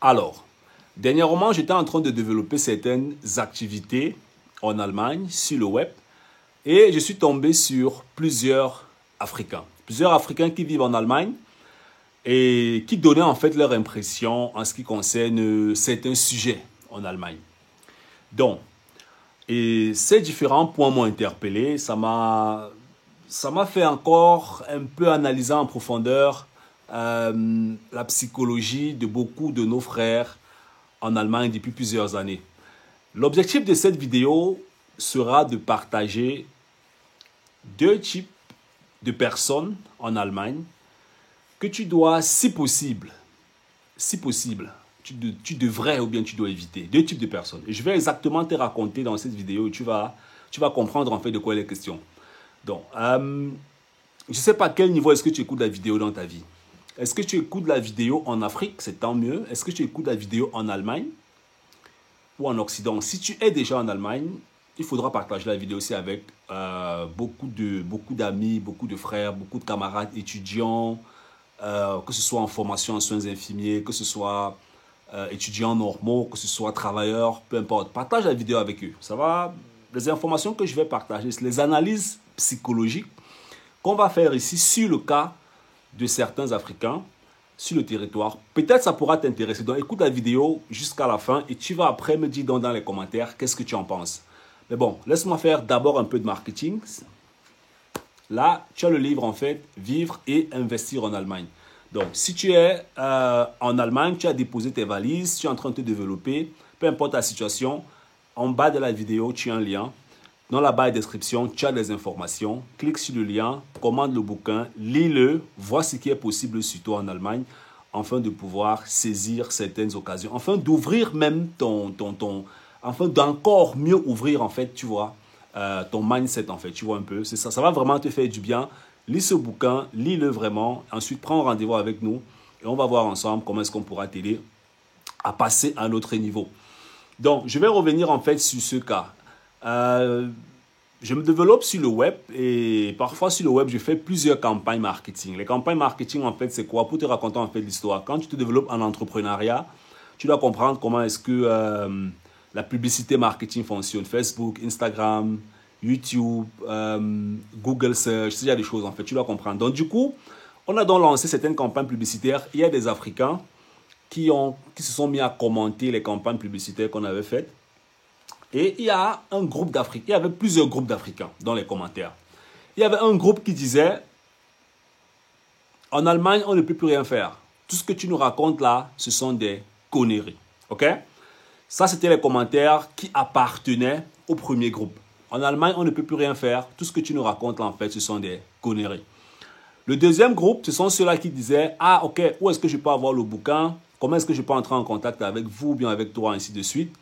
Alors, dernièrement, j'étais en train de développer certaines activités en Allemagne, sur le web, et je suis tombé sur plusieurs Africains. Plusieurs Africains qui vivent en Allemagne et qui donnaient en fait leur impression en ce qui concerne certains sujets en Allemagne. Donc, et ces différents points m'ont interpellé, ça m'a fait encore un peu analyser en profondeur la psychologie de beaucoup de nos frères en Allemagne depuis plusieurs années. L'objectif de cette vidéo sera de partager deux types de personnes en Allemagne que tu dois, si possible, tu devrais ou bien tu dois éviter. Deux types de personnes. Et je vais exactement te raconter dans cette vidéo et tu vas comprendre en fait de quoi il est question. Donc, je ne sais pas à quel niveau est-ce que tu écoutes la vidéo dans ta vie. Est-ce que tu écoutes la vidéo en Afrique? C'est tant mieux. Est-ce que tu écoutes la vidéo en Allemagne ou en Occident? Si tu es déjà en Allemagne, il faudra partager la vidéo aussi avec beaucoup d'amis, beaucoup de frères, beaucoup de camarades étudiants, que ce soit en formation en soins infirmiers, que ce soit étudiants normaux, que ce soit travailleurs, peu importe. Partage la vidéo avec eux. Ça va, les informations que je vais partager, c'est les analyses psychologiques qu'on va faire ici sur le cas de certains Africains sur le territoire. Peut-être ça pourra t'intéresser. Donc écoute la vidéo jusqu'à la fin et tu vas après me dire dans les commentaires qu'est-ce que tu en penses. Mais bon, laisse-moi faire d'abord un peu de marketing. Là, tu as le livre en fait, Vivre et investir en Allemagne. Donc, si tu es en Allemagne, tu as déposé tes valises, tu es en train de te développer, peu importe ta situation, en bas de la vidéo, tu as un lien. Dans la barre de description, tu as des informations. Clique sur le lien, commande le bouquin, lis-le, vois ce qui est possible sur toi en Allemagne, afin de pouvoir saisir certaines occasions, afin d'ouvrir même afin d'encore mieux ouvrir en fait, tu vois, ton mindset en fait, tu vois un peu. C'est ça, ça va vraiment te faire du bien. Lis ce bouquin, lis-le vraiment. Ensuite, prends rendez-vous avec nous et on va voir ensemble comment est-ce qu'on pourra t'aider à passer à un autre niveau. Donc, je vais revenir en fait sur ce cas. Je me développe sur le web et parfois sur le web, je fais plusieurs campagnes marketing. Les campagnes marketing, en fait, c'est quoi? Pour te raconter en fait l'histoire. Quand tu te développes en entrepreneuriat, tu dois comprendre comment est-ce que la publicité marketing fonctionne. Facebook, Instagram, YouTube, Google Search, il y a des choses en fait, tu dois comprendre. Donc du coup, on a donc lancé certaines campagnes publicitaires. Il y a des Africains qui se sont mis à commenter les campagnes publicitaires qu'on avait faites. Et il y a un groupe d'Africains, il y avait plusieurs groupes d'Africains dans les commentaires. Il y avait un groupe qui disait, en Allemagne, on ne peut plus rien faire. Tout ce que tu nous racontes là, ce sont des conneries. Ok? Ça, c'était les commentaires qui appartenaient au premier groupe. En Allemagne, on ne peut plus rien faire. Tout ce que tu nous racontes là, en fait, ce sont des conneries. Le deuxième groupe, ce sont ceux-là qui disaient, ah, ok, où est-ce que je peux avoir le bouquin? Comment est-ce que je peux entrer en contact avec vous ou bien avec toi, ainsi de suite.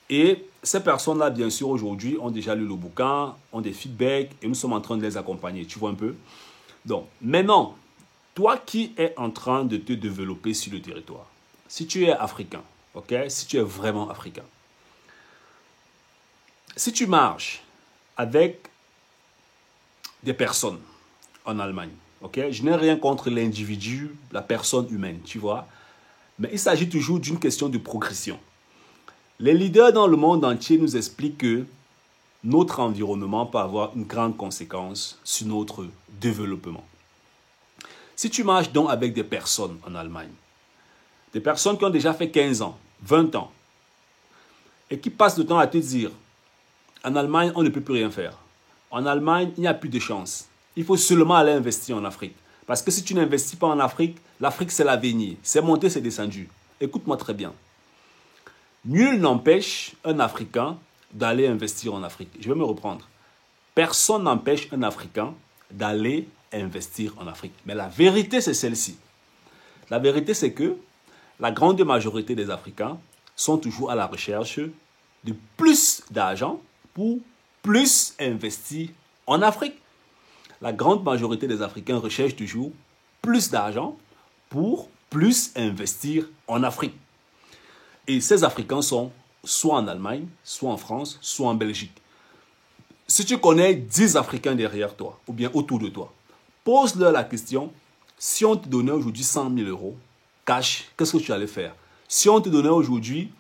Et ces personnes-là, bien sûr, aujourd'hui, ont déjà lu le bouquin, ont des feedbacks et nous sommes en train de les accompagner. Tu vois un peu? Donc, maintenant, toi qui es en train de te développer sur le territoire, si tu es africain, ok, si tu es vraiment africain, si tu marches avec des personnes en Allemagne, ok, je n'ai rien contre l'individu, la personne humaine, tu vois, mais il s'agit toujours d'une question de progression. Les leaders dans le monde entier nous expliquent que notre environnement peut avoir une grande conséquence sur notre développement. Si tu marches donc avec des personnes en Allemagne, des personnes qui ont déjà fait 15 ans, 20 ans, et qui passent le temps à te dire, en Allemagne, on ne peut plus rien faire. En Allemagne, il n'y a plus de chance. Il faut seulement aller investir en Afrique. Parce que si tu n'investis pas en Afrique, l'Afrique c'est l'avenir. C'est monté, c'est descendu. Écoute-moi très bien. Nul n'empêche un Africain d'aller investir en Afrique. Je vais me reprendre. Personne n'empêche un Africain d'aller investir en Afrique. Mais la vérité, c'est celle-ci. La vérité, c'est que la grande majorité des Africains sont toujours à la recherche de plus d'argent pour plus investir en Afrique. La grande majorité des Africains recherchent toujours plus d'argent pour plus investir en Afrique. Et ces Africains sont soit en Allemagne, soit en France, soit en Belgique. Si tu connais 10 Africains derrière toi, ou bien autour de toi, pose-leur la question, si on te donnait aujourd'hui 100 000 euros cash, qu'est-ce que tu allais faire? Si on te donnait aujourd'hui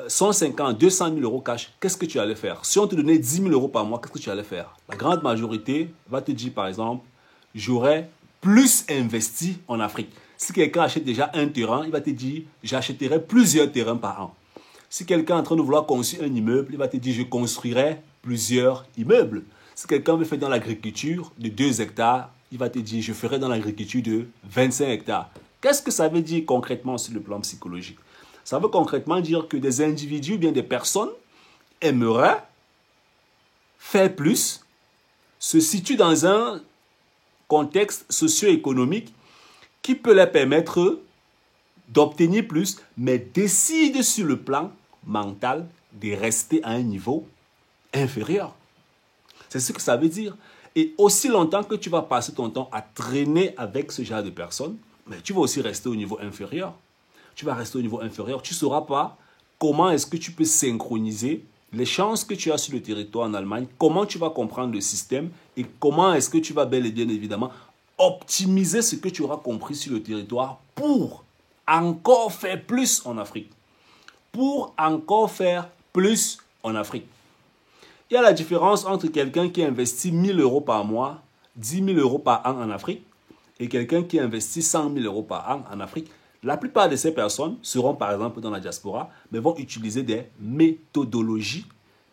150, 200 000 euros cash, qu'est-ce que tu allais faire? Si on te donnait 10 000 euros par mois, qu'est-ce que tu allais faire? La grande majorité va te dire, par exemple, j'aurais plus investi en Afrique. Si quelqu'un achète déjà un terrain, il va te dire, j'achèterai plusieurs terrains par an. Si quelqu'un est en train de vouloir construire un immeuble, il va te dire, je construirai plusieurs immeubles. Si quelqu'un veut faire dans l'agriculture de 2 hectares, il va te dire, je ferai dans l'agriculture de 25 hectares. Qu'est-ce que ça veut dire concrètement sur le plan psychologique? Ça veut concrètement dire que des individus ou bien des personnes aimeraient faire plus, se situent dans un contexte socio-économique qui peut leur permettre d'obtenir plus, mais décident sur le plan mental de rester à un niveau inférieur. C'est ce que ça veut dire. Et aussi longtemps que tu vas passer ton temps à traîner avec ce genre de personnes, mais tu vas aussi rester au niveau inférieur. Tu vas rester au niveau inférieur. Tu ne sauras pas comment est-ce que tu peux synchroniser les chances que tu as sur le territoire en Allemagne, comment tu vas comprendre le système et comment est-ce que tu vas bel et bien évidemment optimiser ce que tu auras compris sur le territoire pour encore faire plus en Afrique. Pour encore faire plus en Afrique. Il y a la différence entre quelqu'un qui investit 1 000 euros par mois, 10 000 euros par an en Afrique et quelqu'un qui investit 100 000 euros par an en Afrique. La plupart de ces personnes seront par exemple dans la diaspora, mais vont utiliser des méthodologies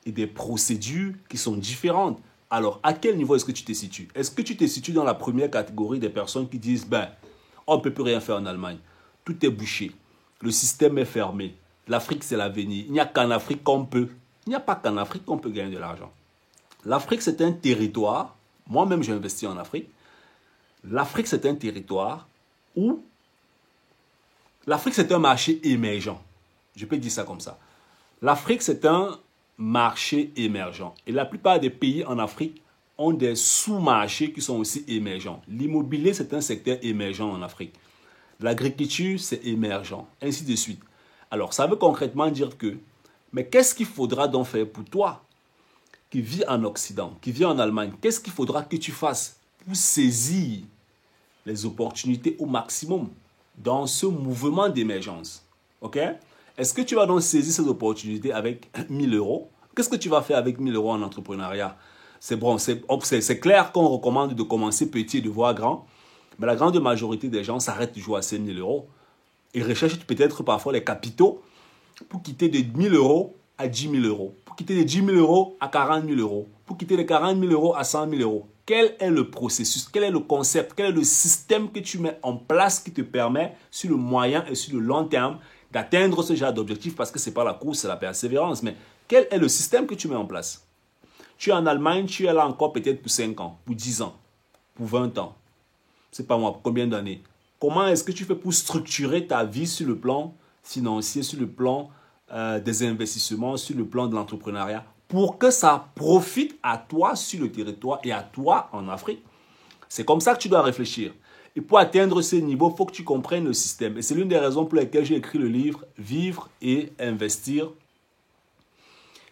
et des procédures qui sont différentes. Alors, à quel niveau est-ce que tu te situes? Est-ce que tu te situes dans la première catégorie des personnes qui disent, on ne peut plus rien faire en Allemagne, tout est bouché, le système est fermé, l'Afrique c'est l'avenir, il n'y a qu'en Afrique qu'on peut. Il n'y a pas qu'en Afrique qu'on peut gagner de l'argent. L'Afrique c'est un territoire, moi-même j'ai investi en Afrique, l'Afrique c'est un territoire où l'Afrique, c'est un marché émergent. Je peux dire ça comme ça. L'Afrique, c'est un marché émergent. Et la plupart des pays en Afrique ont des sous-marchés qui sont aussi émergents. L'immobilier, c'est un secteur émergent en Afrique. L'agriculture, c'est émergent, ainsi de suite. Alors, ça veut concrètement dire que, mais qu'est-ce qu'il faudra donc faire pour toi qui vis en Occident, qui vis en Allemagne? Qu'est-ce qu'il faudra que tu fasses pour saisir les opportunités au maximum dans ce mouvement d'émergence? Ok? Est-ce que tu vas donc saisir ces opportunités avec 1 000 euros? Qu'est-ce que tu vas faire avec 1 000 euros en entrepreneuriat? C'est bon, c'est clair qu'on recommande de commencer petit et de voir grand, mais la grande majorité des gens s'arrêtent toujours à 5 000 euros et recherchent peut-être parfois les capitaux pour quitter de 1 000 euros à 10 000 euros, pour quitter de 10 000 euros à 40 000 euros, pour quitter de 40 000 euros à 100 000 euros. Quel est le processus, quel est le concept, quel est le système que tu mets en place qui te permet sur le moyen et sur le long terme d'atteindre ce genre d'objectif? Parce que ce n'est pas la course, c'est la persévérance. Mais quel est le système que tu mets en place? Tu es en Allemagne, tu es là encore peut-être pour 5 ans, pour 10 ans, pour 20 ans. C'est pas moi, pour combien d'années? Comment est-ce que tu fais pour structurer ta vie sur le plan financier, sur le plan des investissements, sur le plan de l'entrepreneuriat, pour que ça profite à toi sur le territoire et à toi en Afrique? C'est comme ça que tu dois réfléchir. Et pour atteindre ce niveau, il faut que tu comprennes le système. Et c'est l'une des raisons pour lesquelles j'ai écrit le livre « Vivre et investir ».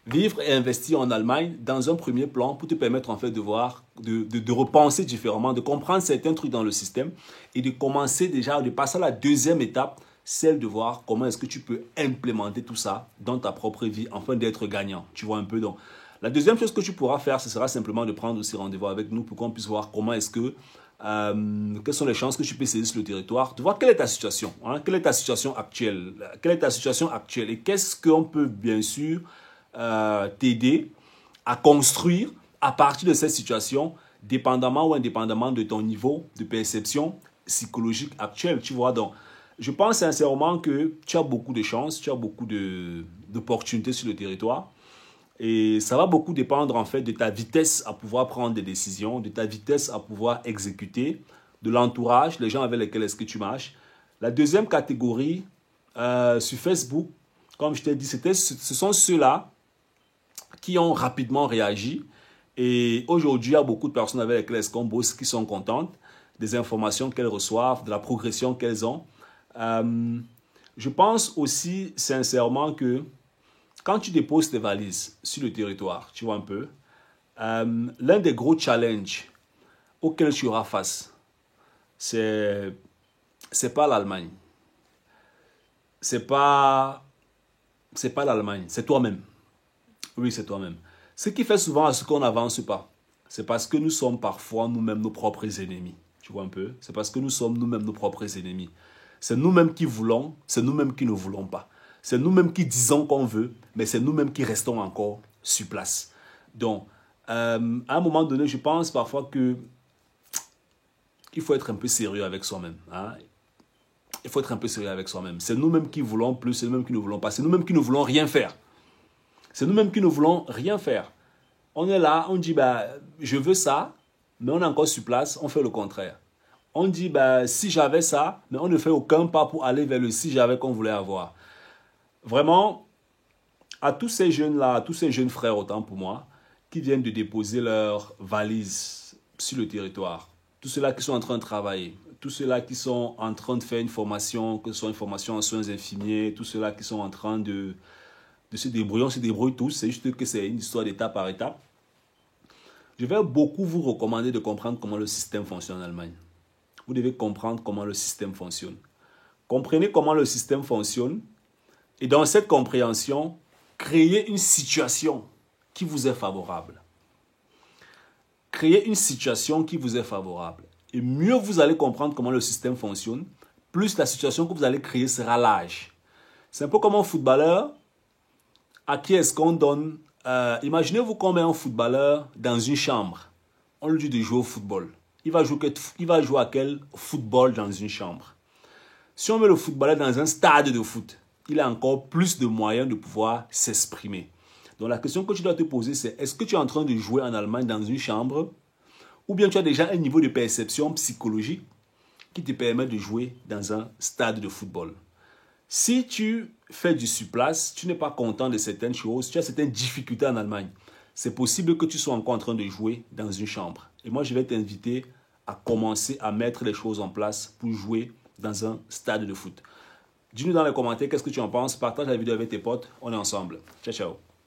Vivre et investir en Allemagne dans un premier plan pour te permettre en fait de voir, de repenser différemment, de comprendre certains trucs dans le système et de commencer déjà, de passer à la deuxième étape, celle de voir comment est-ce que tu peux implémenter tout ça dans ta propre vie afin d'être gagnant. Tu vois un peu donc. La deuxième chose que tu pourras faire, ce sera simplement de prendre aussi rendez-vous avec nous pour qu'on puisse voir comment est-ce que, quelles sont les chances que tu peux saisir sur le territoire, de voir quelle est ta situation, hein, quelle est ta situation actuelle, et qu'est-ce qu'on peut bien sûr t'aider à construire à partir de cette situation, dépendamment ou indépendamment de ton niveau de perception psychologique actuelle. Tu vois, donc, je pense sincèrement que tu as beaucoup de chances, tu as beaucoup d'opportunités sur le territoire. Et ça va beaucoup dépendre en fait de ta vitesse à pouvoir prendre des décisions, de ta vitesse à pouvoir exécuter, de l'entourage, les gens avec lesquels est-ce que tu marches. La deuxième catégorie, sur Facebook, comme je t'ai dit, ce sont ceux-là qui ont rapidement réagi. Et aujourd'hui, il y a beaucoup de personnes avec lesquelles est-ce qu'on bosse qui sont contentes des informations qu'elles reçoivent, de la progression qu'elles ont. Je pense aussi sincèrement que quand tu déposes tes valises sur le territoire, tu vois un peu, l'un des gros challenges auxquels tu auras face, c'est pas l'Allemagne. c'est pas l'Allemagne, c'est toi-même. Oui, c'est toi-même. Ce qui fait souvent à ce qu'on n'avance pas, c'est parce que nous sommes parfois nous-mêmes nos propres ennemis. Tu vois un peu? C'est parce que nous sommes nous-mêmes nos propres ennemis. C'est nous-mêmes qui voulons, c'est nous-mêmes qui ne voulons pas. C'est nous-mêmes qui disons qu'on veut, mais c'est nous-mêmes qui restons encore sur place. Donc, à un moment donné, je pense parfois que il faut être un peu sérieux avec soi-même. Hein? Il faut être un peu sérieux avec soi-même. C'est nous-mêmes qui voulons plus, c'est nous-mêmes qui ne voulons pas. C'est nous-mêmes qui ne voulons rien faire. C'est nous-mêmes qui ne voulons rien faire. On est là, on dit, bah, je veux ça, mais on est encore sur place, on fait le contraire. On dit, bah, si j'avais ça, mais on ne fait aucun pas pour aller vers le si j'avais qu'on voulait avoir. Vraiment, à tous ces jeunes-là, à tous ces jeunes frères, autant pour moi, qui viennent de déposer leurs valises sur le territoire, tous ceux-là qui sont en train de travailler, tous ceux-là qui sont en train de faire une formation, que ce soit une formation en soins infirmiers, tous ceux-là qui sont en train de se débrouiller, on se débrouille tous, c'est juste que c'est une histoire d'étape par étape. Je vais beaucoup vous recommander de comprendre comment le système fonctionne en Allemagne. Vous devez comprendre comment le système fonctionne. Comprenez comment le système fonctionne et dans cette compréhension, créez une situation qui vous est favorable. Créez une situation qui vous est favorable. Et mieux vous allez comprendre comment le système fonctionne, plus la situation que vous allez créer sera large. C'est un peu comme un footballeur à qui est-ce qu'on donne... imaginez-vous qu'on met un footballeur dans une chambre. On lui dit de jouer au football. Il va jouer à quel football dans une chambre? Si on met le footballeur dans un stade de foot, il a encore plus de moyens de pouvoir s'exprimer. Donc la question que tu dois te poser, c'est est-ce que tu es en train de jouer en Allemagne dans une chambre ou bien tu as déjà un niveau de perception psychologique qui te permet de jouer dans un stade de football? Si tu fais du surplace, tu n'es pas content de certaines choses, tu as certaines difficultés en Allemagne, c'est possible que tu sois encore en train de jouer dans une chambre. Et moi, je vais t'inviter à commencer à mettre les choses en place pour jouer dans un stade de foot. Dis-nous dans les commentaires qu'est-ce que tu en penses. Partage la vidéo avec tes potes. On est ensemble. Ciao, ciao.